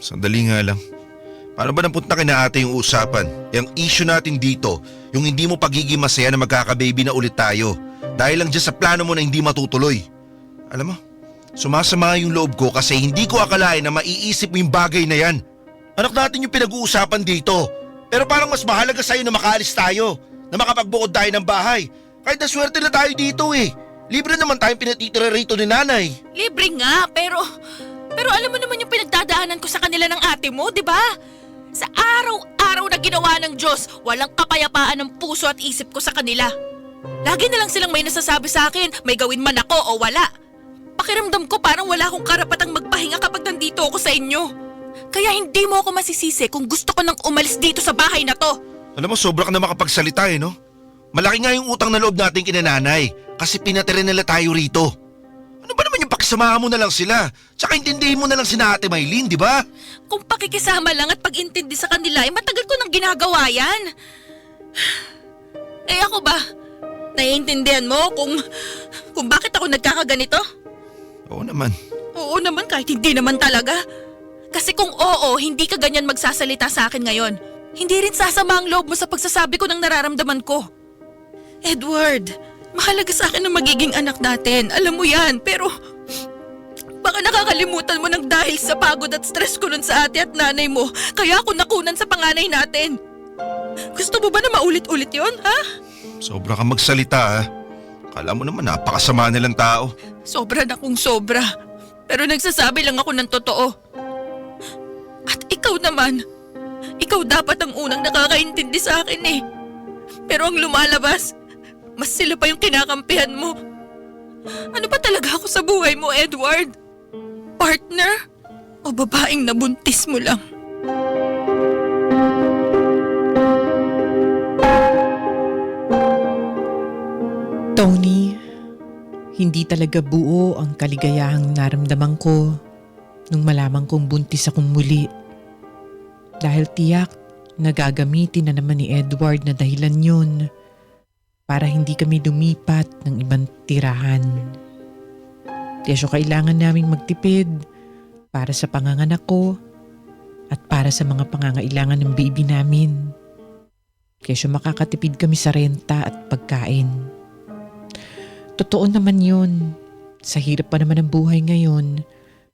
Sandali nga lang. Paano ba napunta kina ate yung usapan? Yung issue natin dito, yung hindi mo pagiging masaya na magkaka-baby na ulit tayo. Dahil lang dyan sa plano mo na hindi matutuloy. Alam mo, sumasama yung loob ko kasi hindi ko akalain na maiisip mo yung bagay na yan. Anak natin yung pinag-uusapan dito. Pero parang mas mahalaga sa'yo na makaalis tayo. Na makapagbukod tayo ng bahay. Kahit na swerte na tayo dito eh. Libre naman tayong pinatitira rito ni nanay. Libre nga, pero alam mo naman yung pinagdadaanan ko sa kanila ng ate mo, di ba? Sa araw-araw na ginawa ng Diyos, walang kapayapaan ng puso at isip ko sa kanila. Lagi na lang silang may nasasabi sa akin, may gawin man ako o wala. Pakiramdam ko parang wala akong karapatang magpahinga kapag nandito ako sa inyo. Kaya hindi mo ako masisisi kung gusto ko nang umalis dito sa bahay na to. Alam mo, sobra ka na makapagsalita eh, no? Malaki nga yung utang na loob natin kina nanay kasi pinatira nila tayo rito. Ano ba naman yung pakisamahan mo na lang sila? Tsaka intindihin mo na lang si Ate Maylene, di ba? Kung pakikisama lang at pag-intindi sa kanila, matagal ko nang ginagawa yan. Ako ba? Naiintindihan mo kung bakit ako nagkakaganito? Oo naman. Oo naman, kahit hindi naman talaga. Kasi kung oo, hindi ka ganyan magsasalita sa akin ngayon. Hindi rin sasama ang loob mo sa pagsasabi ko ng nararamdaman ko. Edward, mahalaga sa akin ang magiging anak natin. Alam mo yan, pero baka nakakalimutan mo ng dahil sa pagod at stress ko nun sa ate at nanay mo. Kaya ako nakunan sa panganay natin. Gusto mo ba na maulit-ulit yon, ha? Sobra kang magsalita ah. Kala mo naman napakasama nilang tao. Sobra na kung sobra. Pero nagsasabi lang ako ng totoo. At ikaw naman, ikaw dapat ang unang nakakaintindi sa akin eh. Pero ang lumalabas, mas sila pa yung kinakampihan mo. Ano ba talaga ako sa buhay mo, Edward? Partner? O babaeng nabuntis mo lang? Tony, hindi talaga buo ang kaligayahang naramdaman ko nung malaman kong buntis akong muli. Dahil tiyak na gagamitin na naman ni Edward na dahilan yun para hindi kami lumipat ng ibang tirahan. Kaya kailangan naming magtipid para sa panganganak ko at para sa mga pangangailangan ng baby namin. Kaya makakatipid kami sa renta at pagkain. Totoo naman yun. Sa hirap pa naman ng buhay ngayon,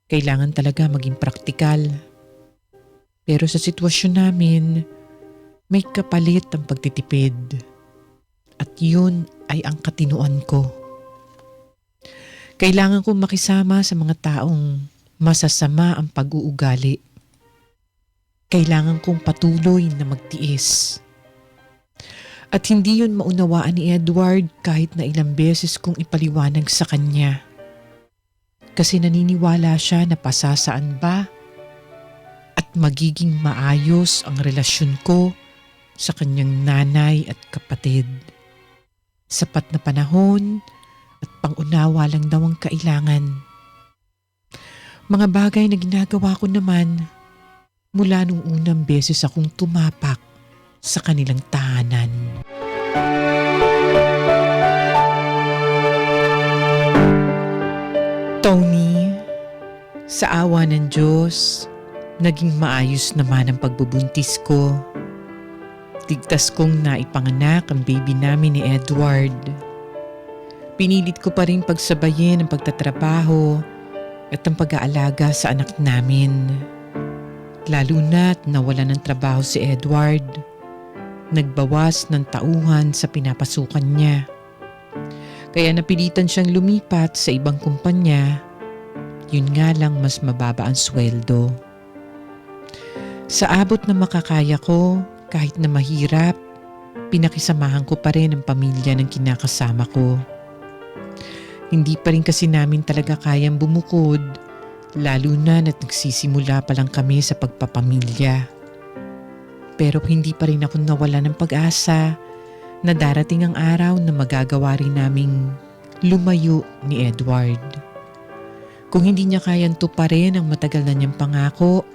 kailangan talaga maging praktikal. Pero sa sitwasyon namin, may kapalit ang pagtitipid. At yun ay ang katinuan ko. Kailangan kong makisama sa mga taong masasama ang pag-uugali. Kailangan kong patuloy na magtiis. At hindi yun maunawaan ni Edward kahit na ilang beses kong ipaliwanag sa kanya. Kasi naniniwala siya na pasasaan ba at magiging maayos ang relasyon ko sa kanyang nanay at kapatid. Sapat na panahon at pangunawa lang daw ang kailangan. Mga bagay na ginagawa ko naman mula nung unang beses akong tumapak sa kanilang tahanan. Tony, sa awa ng Diyos, naging maayos naman ang pagbubuntis ko. Ligtas kong naipanganak ang baby namin ni Edward. Pinilit ko pa rin pagsabayin ang pagtatrabaho at ang pag-aalaga sa anak namin. Lalo na't nawalan ng trabaho si Edward. Nagbawas ng tauhan sa pinapasukan niya. Kaya napilitan siyang lumipat sa ibang kumpanya. Yun nga lang mas mababa ang sweldo. Sa abot na makakaya ko, kahit na mahirap, pinakisamahan ko pa rin ang pamilya ng kinakasama ko. Hindi pa rin kasi namin talaga kayang bumukod, lalo na nagsisimula pa lang kami sa pagpapamilya. Pero hindi pa rin ako nawala ng pag-asa na darating ang araw na magagawa rin naming lumayo ni Edward. Kung hindi niya kayang tuparin ang matagal na niyang pangako,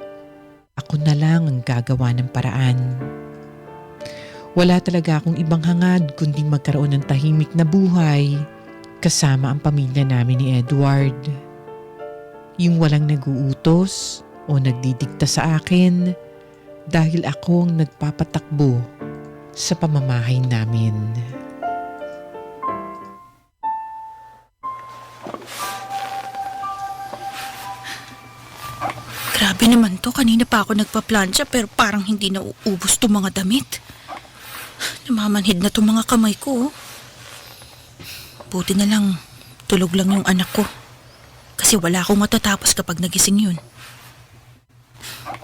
ako na lang ang gagawa ng paraan. Wala talaga akong ibang hangad kundi magkaroon ng tahimik na buhay kasama ang pamilya namin ni Edward. Yung walang nag-uutos o nagdidikta sa akin dahil ako ang nagpapatakbo sa pamamahay namin. Grabe naman to. Kanina pa ako nagpa-plancha pero parang hindi na uubos to mga damit. Namamanhid na to mga kamay ko. Buti na lang tulog lang yung anak ko. Kasi wala akong matatapos kapag nagising yun.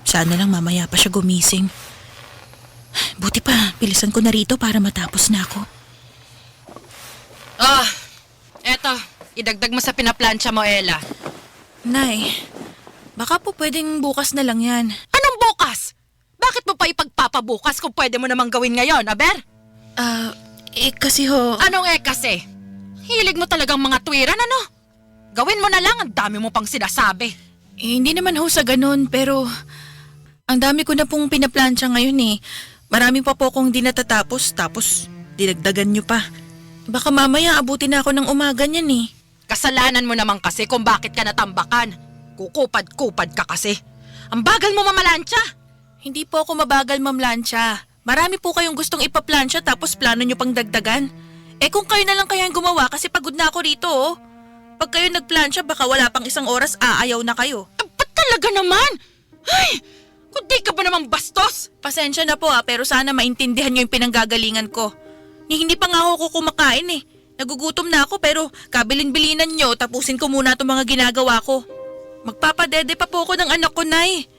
Sana lang mamaya pa siya gumising. Buti pa, bilisan ko na rito para matapos na ako. Eto, idagdag mo sa pinaplansya mo, Ella. Nay, baka po pwedeng bukas na lang yan. Anong bukas? Bakit mo pa ipagpapabukas kung pwede mo namang gawin ngayon, Aber? Kasi ho... Anong kasi? Hilig mo talagang mga tuwiran, ano? Gawin mo na lang, ang dami mo pang sinasabi. Hindi naman ho sa ganun, pero... Ang dami ko na pong pinaplansya ngayon eh. Marami pa po akong di natatapos, tapos dinagdagan nyo pa. Baka mamaya abutin na ako ng umaga niyan eh. Kasalanan mo naman kasi kung bakit ka natambakan. Kukupad-kupad ka kasi. Ang bagal mo mamalansya. Hindi po ako mabagal mamlansya. Marami po kayong gustong ipaplansya tapos plano nyo pang dagdagan. Eh kung kayo na lang kayang gumawa kasi pagod na ako rito oh. Pag kayo nagplansya baka wala pang isang oras aayaw na kayo. Ba't talaga naman? Ay! Kundi ka ba namang bastos? Pasensya na po pero sana maintindihan nyo yung pinanggagalingan ko. Hindi pa nga ako kumakain eh. Nagugutom na ako pero kabilin-bilinan nyo, tapusin ko muna itong mga ginagawa ko. Magpapadede pa po ako ng anak ko, Nay.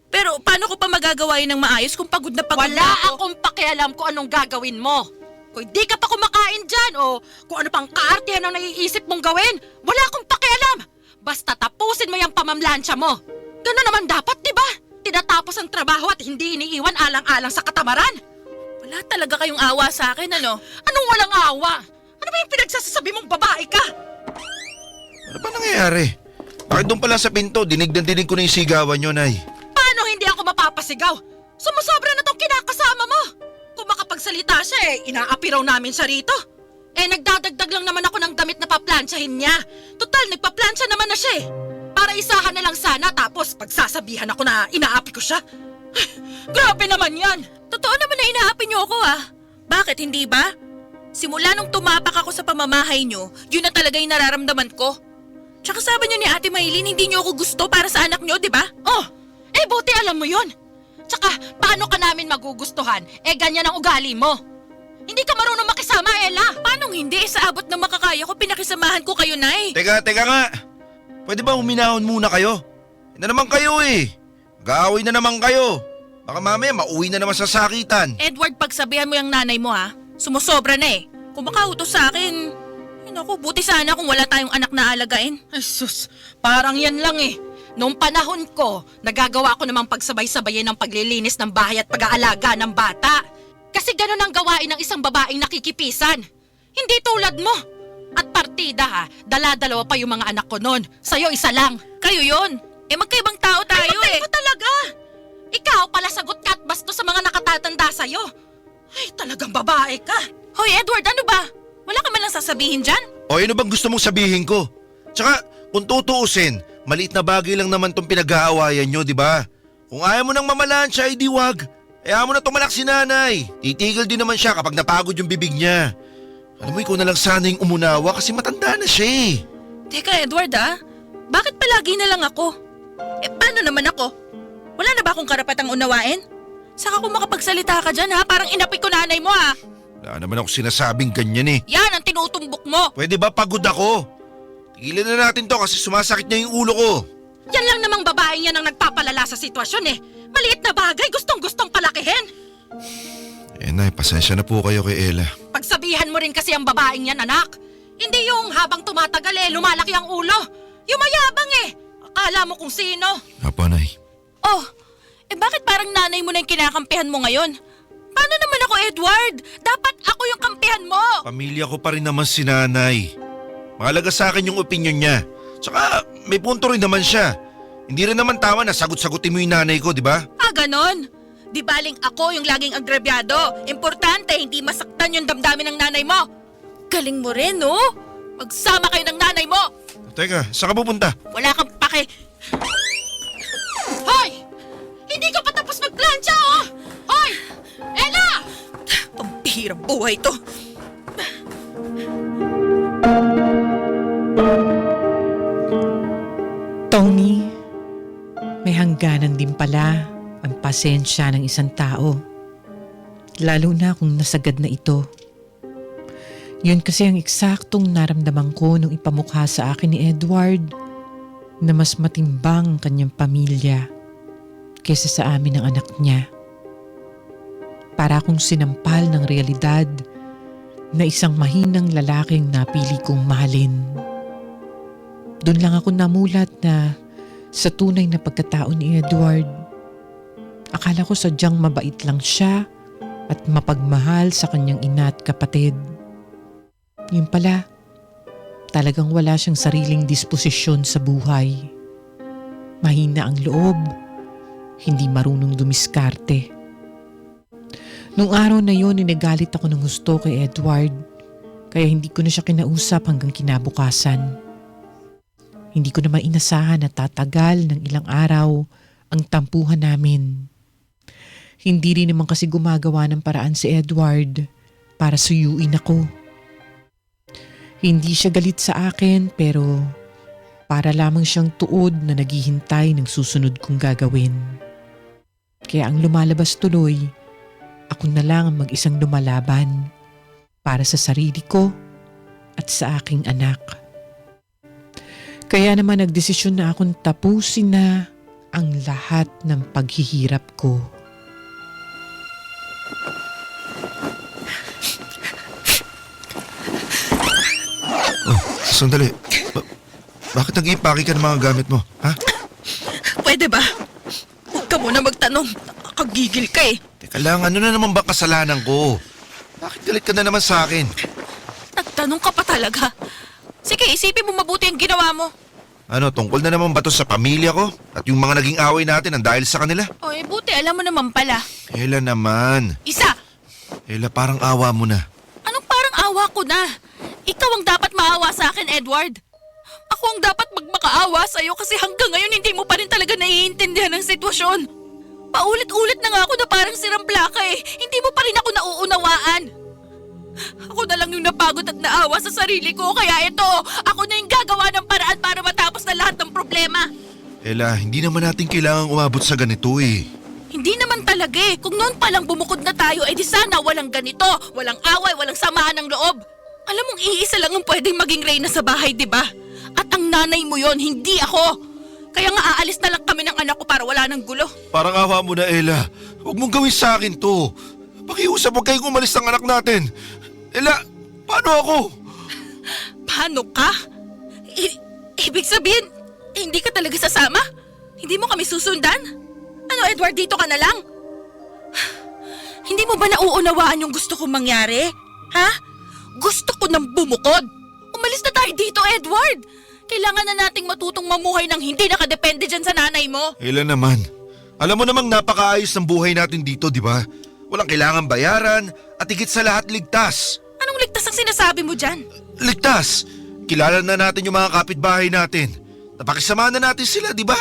Pero paano ko pa magagawa yun ng maayos kung pagod na pagod Wala na ako? akong pakialam kung anong gagawin mo. Kung di ka pa kumakain dyan o kung ano pang kaartihan ang naiisip mong gawin, wala akong pakialam. Basta tapusin mo yung pamamlansya mo. Gano'n naman dapat, di ba? Tinatapos ang trabaho at hindi iniiwan alang-alang sa katamaran. Wala talaga kayong awa sa akin, ano? Anong walang awa? Ano ba yung pinagsasabi mong babae ka? Ano ba nangyayari? Bakit doon pala sa pinto, dinig na dinig ko na yung sigawan nyo, Nay? Paano hindi ako mapapasigaw? Sumusobra na tong kinakasama mo. Kung makapagsalita siya inaapi raw namin siya rito. Nagdadagdag lang naman ako ng damit na paplansyahin niya. Total, nagpaplansya naman na siya Para isahan na lang sana tapos pagsasabihan ako na inaapi ko siya. Grabe naman yan. Totoo naman na inaapi niyo ako, Bakit, hindi ba? Simula nung tumapak ako sa pamamahay niyo, yun na talaga yung nararamdaman ko. Tsaka sabi niyo ni Ate Maylin, hindi niyo ako gusto para sa anak niyo, di ba? Buti alam mo yun. Tsaka, paano ka namin magugustuhan? Ganyan ang ugali mo. Hindi ka marunong makisama, Ella. Paanong hindi? Sa abot ng makakaya ko, pinakisamahan ko kayo, Nay. Teka nga. Pwede ba huminahon muna kayo? Na naman kayo Mag-aaway na naman kayo. Baka mamaya mauwi na naman sa sakitan. Edward, pagsabihan mo yung nanay mo, Sumusobra na Kung makautos sa akin, naku, buti sana kung wala tayong anak na alagain. Ay sus, parang yan lang Noong panahon ko, nagagawa ko namang pagsabay-sabayin ng paglilinis ng bahay at pag-aalaga ng bata. Kasi ganun ang gawain ng isang babaeng nakikipisan. Hindi tulad mo. At partida dala-dalawa pa yung mga anak ko noon. Sa'yo isa lang. Kayo yon. Magkaibang tao tayo Ay, ko talaga. Ikaw pala sagot ka at basto sa mga nakatatanda sa'yo. Ay, talagang babae ka. Hoy, Edward, ano ba? Wala ka man lang sasabihin dyan? O ano bang gusto mong sabihin ko? Tsaka, kung tutuusin, maliit na bagay lang naman tong pinag-aawayan nyo, di ba? Kung ayaw mo nang mamalansya, di wag. Ayaw mo na tumalak si nanay. Titigil din naman siya kapag napagod yung bibig niya. Alam mo, ikaw na lang sana yung umunawa kasi matanda na siya Teka, Edward, bakit palagi na lang ako? Paano naman ako? Wala na ba akong karapatang unawain? Saka kung makapagsalita ka dyan, parang inapi ko nanay mo, Wala naman ako sinasabing ganyan Yan ang tinutumbok mo. Pwede ba pagod ako? Tigilan na natin to kasi sumasakit niya yung ulo ko. Yan lang namang babaeng yan ang nagpapalala sa sitwasyon Maliit na bagay, gustong-gustong palakihin. Nay, pasensya na po kayo kay Ella. Pagsabihan mo rin kasi ang babaeng yan, anak. Hindi yung habang tumatagal lumalaki ang ulo. Yung mayabang Akala mo kung sino. Apo, Nay. Bakit parang nanay mo na yung kinakampihan mo ngayon? Paano naman ako, Edward? Dapat ako yung kampihan mo. Pamilya ko pa rin naman si nanay. Mahalaga sa akin yung opinion niya. Tsaka may punto rin naman siya. Hindi rin naman tama na sagot-sagutin mo yung nanay ko, di ba? Ganon. Di baling ako yung laging agrabyado. Importante, hindi masaktan yung damdamin ng nanay mo. Galing mo rin, no? Magsama kayo ng nanay mo. Teka, saan ka pupunta? Wala kang pake. Hoy! Hindi ka pa tapos magplansya, Hoy! Ella! Pambihirang buhay to. Tony, may hangganan din pala ang pasensya ng isang tao. Lalo na kung nasagad na ito. Yun kasi ang eksaktong naramdaman ko nung ipamukha sa akin ni Edward na mas matimbang ang kanyang pamilya kaysa sa amin ng anak niya. Para akong sinampal ng realidad na isang mahinang lalaking napili kong mahalin. Doon lang ako namulat na sa tunay na pagkatao ni Edward. Akala ko sadyang mabait lang siya at mapagmahal sa kanyang ina at kapatid. Yun pala, talagang wala siyang sariling disposisyon sa buhay. Mahina ang loob, hindi marunong dumiskarte. Nung araw na yun, nagalit ako ng husto kay Edward, kaya hindi ko na siya kinausap hanggang kinabukasan. Hindi ko naman inasahan na tatagal ng ilang araw ang tampuhan namin. Hindi rin naman kasi gumagawa ng paraan si Edward para suyuin ako. Hindi siya galit sa akin pero para lamang siyang tuod na naghihintay ng susunod kong gagawin. Kaya ang lumalabas tuloy, ako na lang ang mag-isang lumalaban para sa sarili ko at sa aking anak. Kaya naman nagdesisyon na akong tapusin na ang lahat ng paghihirap ko. Sandali. Bakit nag-iipake ka ng mga gamit mo? Ha? Pwede ba? Huwag ka muna magtanong. Nakakagigil ka eh. Teka lang, ano na naman ba kasalanan ko? Bakit galit ka na naman sa akin? Nagtanong ka pa talaga. Sige, isipin mo mabuti ang ginawa mo. Ano, tungkol na naman ba to sa pamilya ko? At yung mga naging away natin ang dahil sa kanila? O buti alam mo naman pala. Ella naman. Isa! Ella, parang awa mo na. Anong parang awa ko na? Ikaw ang dapat maawa sa akin, Edward. Ako ang dapat magmakaawa sa'yo kasi hanggang ngayon hindi mo pa rin talaga naiintindihan ang sitwasyon. Paulit-ulit na nga ako na parang sirambla ka eh. Hindi mo pa rin ako nauunawaan. Ako na lang yung napagod at naawa sa sarili ko kaya ito, ako na yung gagawa ng paraan para matapos na lahat ng problema. Ella, hindi naman natin kailangang umabot sa ganito eh. Hindi naman talaga eh. Kung noon palang bumukod na tayo, di sana walang ganito. Walang away, walang samaan ng loob. Alam mong iisa lang ang pwedeng maging reyna sa bahay, di ba? At ang nanay mo yon, hindi ako. Kaya nga aalis na lang kami ng anak ko para wala ng gulo. Parang awa mo na, Ella. Huwag mong gawin sa akin to. Pakiusap, huwag kayong umalis ng anak natin. Ella, paano ako? Paano ka? Ibig sabihin, hindi ka talaga sasama? Hindi mo kami susundan? Ano, Edward, dito ka na lang? Hindi mo ba nauunawaan yung gusto kong mangyari? Ha? Gusto ko nang bumukod. Umalis na tayo dito, Edward. Kailangan na nating matutong mamuhay ng hindi nakadepende dyan sa nanay mo. Ella naman. Alam mo namang napakaayos ng buhay natin dito, di ba? Walang kailangan bayaran at higit sa lahat ligtas. Anong ligtas ang sinasabi mo dyan? Ligtas! Kilala na natin yung mga kapitbahay natin. Napakisama na natin sila, di ba?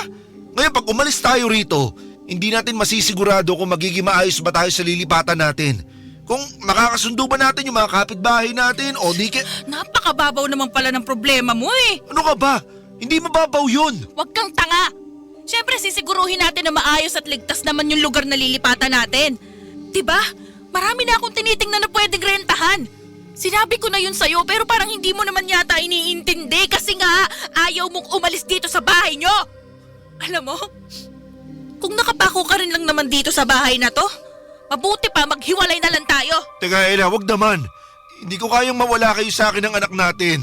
Ngayon pag umalis tayo rito, hindi natin masisigurado kung magiging maayos ba tayo sa lilipatan natin. Kung makakasundo ba natin yung mga kapitbahay natin o di Napakababaw naman pala ng problema mo eh. Ano ka ba? Hindi mababaw yun. Huwag kang tanga. Siyempre sisiguruhin natin na maayos at ligtas naman yung lugar na lilipatan natin. Diba? Marami na akong tinitingnan na pwedeng rentahan. Sinabi ko na yun sa'yo pero parang hindi mo naman yata iniintindi kasi nga ayaw mong umalis dito sa bahay nyo. Alam mo, kung nakapako ka rin lang naman dito sa bahay na to, mabuti pa maghiwalay na lang tayo. Teka Ella, wag naman. Hindi ko kayang mawala kayo sa akin ng anak natin.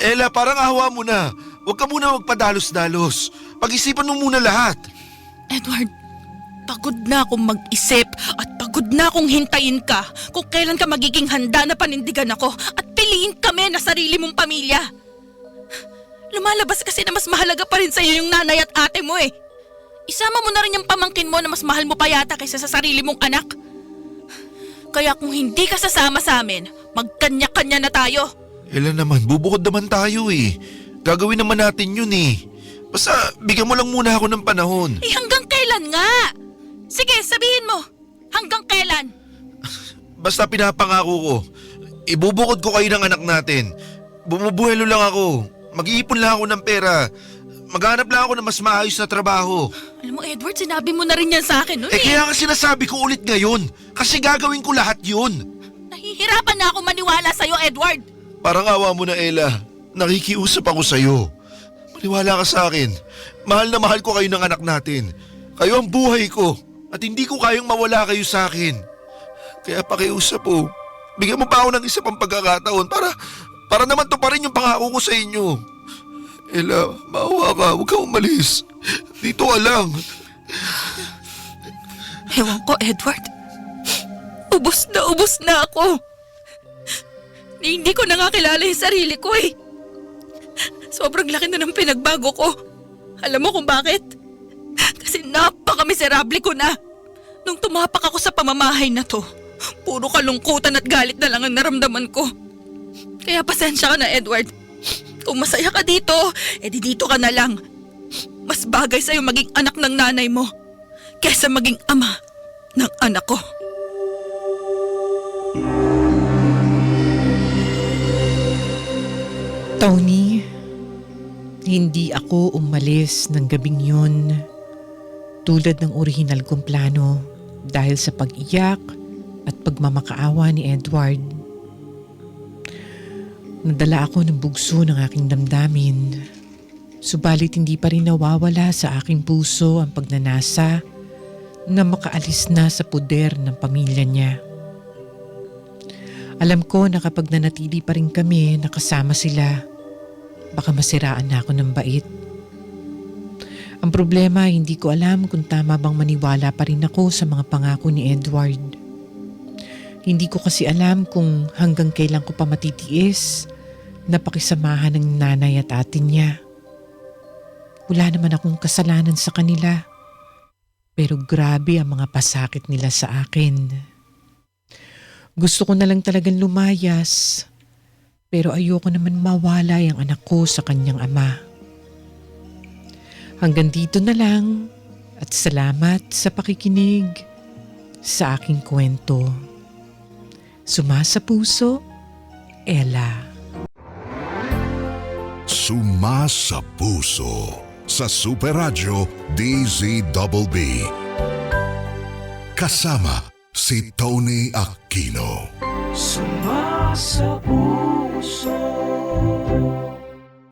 Ella, parang awa mo na. Huwag ka muna magpadalos-dalos. Pag-isipan mo muna lahat. Edward, pagod na akong mag-isip at pagod na akong hintayin ka kung kailan ka magiging handa na panindigan ako at piliin kami na sarili mong pamilya. Lumalabas kasi na mas mahalaga pa rin sa'yo yung nanay at ate mo eh. Isama mo na rin yung pamangkin mo na mas mahal mo pa yata kaysa sa sarili mong anak. Kaya kung hindi ka sasama sa amin, magkanya-kanya na tayo. Ella naman, bubukod naman tayo eh. Gagawin naman natin yun eh. Basta bigyan mo lang muna ako ng panahon. Eh hanggang kailan nga? Sige, sabihin mo. Hanggang kailan? Basta pinapangako ko. Ibubukod ko kayo ng anak natin. Bumubuhelo lang ako. Mag-iipon lang ako ng pera. Maghanap lang ako ng mas maayos na trabaho. Alam mo Edward, sinabi mo na rin yan sa akin noon eh. Kaya nga sinasabi ko ulit ngayon. Kasi gagawin ko lahat yun. Nahihirapan na ako maniwala sa'yo, Edward. Parang awa mo na, Ella. Nakikiusap ako sa'yo. Maniwala ka sa akin. Mahal na mahal ko kayo ng anak natin. Kayo ang buhay ko. At hindi ko kayang mawala kayo sa akin. Kaya pakiusap po. Bigyan mo pa ako ng isa pang pagkakataon para naman to pa rin yung pangako ko sa inyo. Ella, maawa ka. Huwag ka umalis. Dito ka lang. Ewan ko, Edward. Ubus na ako. Hindi ko na nga kilala yung sarili ko eh. Sobrang laki na ng pinagbago ko. Alam mo kung bakit? Kasi napaka-miserable ko na. Nung tumapak ako sa pamamahay na to, puro kalungkutan at galit na lang ang naramdaman ko. Kaya pasensya ka na, Edward. Kung masaya ka dito, edi dito ka na lang. Mas bagay sa'yo maging anak ng nanay mo kesa maging ama ng anak ko. Tony, hindi ako umalis ng gabing yun tulad ng orihinal kong plano dahil sa pag-iyak at pagmamakaawa ni Edward. Nadala ako ng bugso ng aking damdamin. Subalit hindi pa rin nawawala sa aking puso ang pagnanasa na makaalis na sa poder ng pamilya niya. Alam ko na kapag nanatili pa rin kami nakasama sila, baka masiraan na ako ng bait. Ang problema, hindi ko alam kung tama bang maniwala pa rin ako sa mga pangako ni Edward. Hindi ko kasi alam kung hanggang kailan ko pa matitiis na pakisamahan ng nanay at ate niya. Wala naman akong kasalanan sa kanila. Pero grabe ang mga pasakit nila sa akin. Gusto ko na lang talagang lumayas. Pero ayoko naman mawala ang anak ko sa kanyang ama. Hanggang dito na lang at salamat sa pakikinig sa aking kwento. Sumasa Puso, Ella. Sumasa Puso sa Super Radio DZBB. Kasama si Tony Aquino. Sumasa